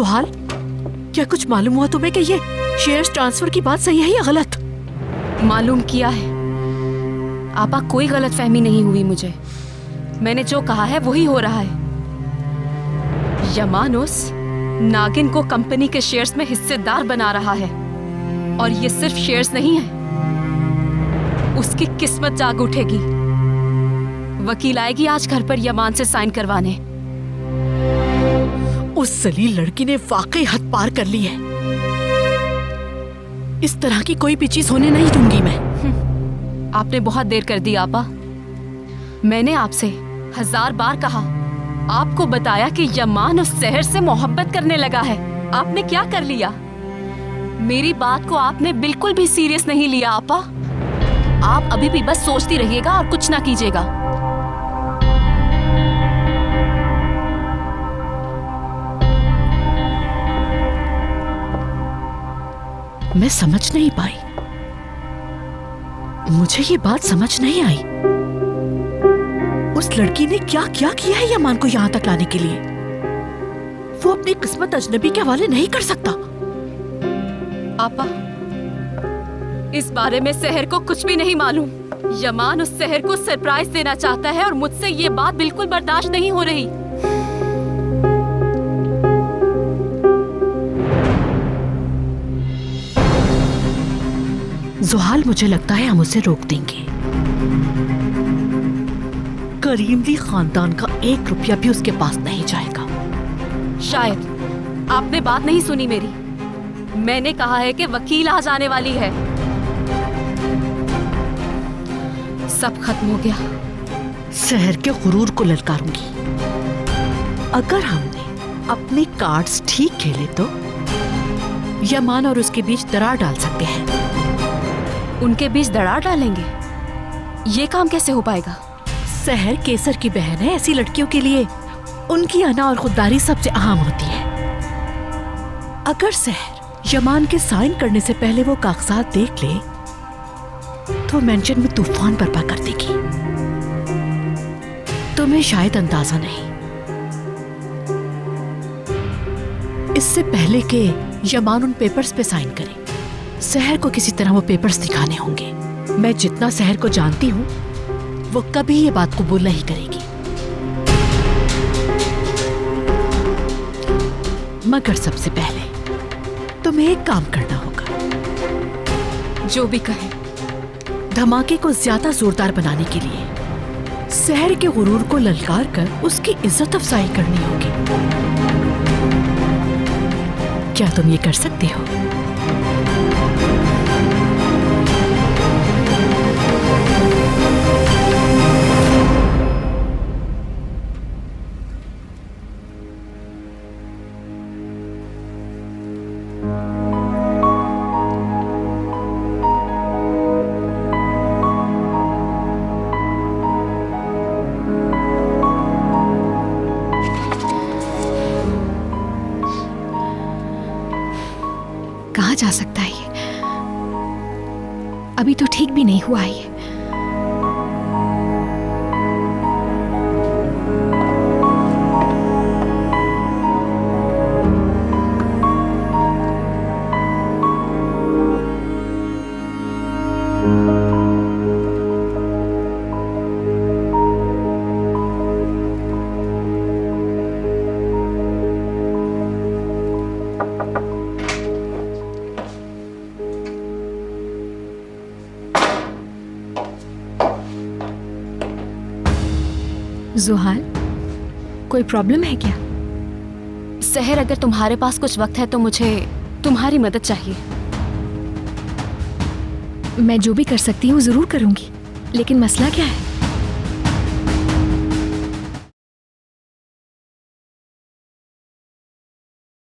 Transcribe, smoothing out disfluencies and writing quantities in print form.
जुहाल, क्या कुछ मालूम हुआ तुम्हें कि ये शेयर्स ट्रांसफर की बात सही है या गलत? मालूम किया है आपा, कोई गलतफहमी नहीं हुई मुझे। मैंने जो कहा है वही हो रहा है। यमान उस नागिन को कंपनी के शेयर्स में हिस्सेदार बना रहा है, और ये सिर्फ शेयर्स नहीं है, उसकी किस्मत जाग उठेगी। वकील आएगी आज घर पर यमान से साइन करवाने। उस जलील लड़की ने वाकई हद पार कर ली है। इस तरह की कोई भी चीज होने नहीं दूंगी मैं। आपने बहुत देर कर दी आपा। मैंने आपसे 1000 बार कहा, आपको बताया कि यमान उस शहर से मोहब्बत करने लगा है। आपने क्या कर लिया? मेरी बात को आपने बिल्कुल भी सीरियस नहीं लिया आपा। आप अभी भी बस सोचती रहिएगा और कुछ ना कीजिएगा। मैं समझ नहीं पाई, मुझे ये बात समझ नहीं आई। उस लड़की ने क्या क्या किया है यमान को यहां तक लाने के लिए? वो अपनी किस्मत अजनबी के हवाले नहीं कर सकता। आपा, इस बारे में शहर को कुछ भी नहीं मालूम। यमान उस शहर को सरप्राइज देना चाहता है और मुझसे ये बात बिल्कुल बर्दाश्त नहीं हो रही। जुहाल, मुझे लगता है हम उसे रोक देंगे। करीमली खानदान का 1 रुपया भी उसके पास नहीं जाएगा। शायद आपने बात नहीं सुनी मेरी। मैंने कहा है कि वकील आ जाने वाली है। सब खत्म हो गया। शहर के गुरूर को ललकारूंगी। अगर हमने अपने कार्ड्स ठीक खेले तो यमान और उसके बीच दरार डाल सकते हैं। उनके बीच दरार डालेंगे? ये काम कैसे हो पाएगा? शहर केसर की बहन है। ऐसी लड़कियों के लिए उनकी अना और खुददारी सबसे अहम होती है। अगर शहर यमान के साइन करने से पहले वो कागजात देख ले तो मेंशन में तूफान बर्पा कर देगी। तुम्हें शायद अंदाजा नहीं, इससे पहले कि यमान उन पेपर्स पे साइन करे, शहर को किसी तरह वो पेपर्स दिखाने होंगे। मैं जितना शहर को जानती हूँ, वो कभी ये बात कबूल नहीं करेगी। मगर सबसे पहले तुम्हें एक काम करना होगा। जो भी कहे। धमाके को ज्यादा जोरदार बनाने के लिए शहर के गुरूर को ललकार कर उसकी इज्जत अफजाई करनी होगी। क्या तुम ये कर सकते हो? कहाँ जा सकता है ये? अभी तो ठीक भी नहीं हुआ है ये। जुहाल, कोई प्रॉब्लम है क्या? शहर, अगर तुम्हारे पास कुछ वक्त है तो मुझे तुम्हारी मदद चाहिए। मैं जो भी कर सकती हूँ जरूर करूंगी, लेकिन मसला क्या है?